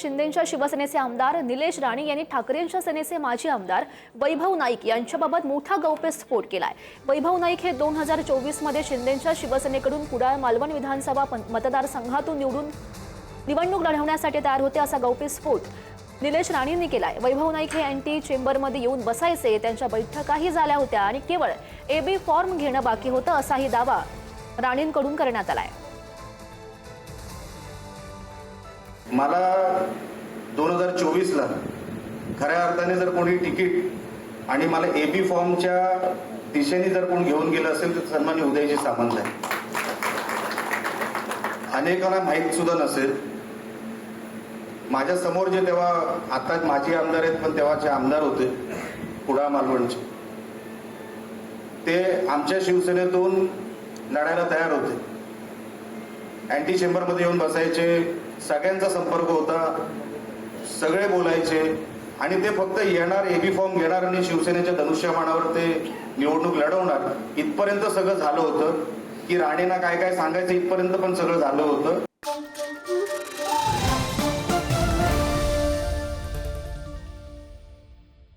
शिंदेंच्या शिवसेनेचे आमदार निलेश राणे यांनी ठाकरेंच्या सेनेचे माजी आमदार वैभव नाईक यांच्याबाबत मोठा गौप्यस्फोट केलाय। वैभव नाईक हे 2024 मध्ये शिंदेंच्या शिवसेनेकडून कुडाळ मालवण विधानसभा मतदारसंघातून निवडणूक लढवण्यासाठी तयार होते, असा गौप्यस्फोट निलेश राणेंनी केलाय। वैभव नाईक हे एनटी चेंबरमध्ये येऊन बसायचे, त्यांच्या बैठकाही झाल्या होत्या आणि केवळ एबी फॉर्म घेणं बाकी होतं, असाही दावा राणेंकडून करण्यात आलाय। मला 2024 ला खऱ्या अर्थाने जर कोणी तिकीट आणि मला एबी फॉर्मच्या दिशेने जर कोण घेऊन गेलं असेल तर सन्माननीय उदयजी सामंत आहे। अनेकांना माहीत सुद्धा नसेल, माझ्या समोर जे तेव्हा आता माजी आमदार आहेत पण तेव्हाचे आमदार होते कुडाळ मालवणचे, ते आमच्या शिवसेनेतून लढायला तयार होते। अँटी चेंबरमध्ये येऊन बसायचे, सगळ्यांचा संपर्क होता, सगळे बोलायचे आणि ते फक्त येणार, एबी फॉर्म घेणार आणि शिवसेनेच्या धनुष्यबाणावर ते निवडणूक लढवणार, इथपर्यंत सगळं झालं होतं की राणेंना काय काय सांगायचं इथपर्यंत पण सगळं झालं होतं।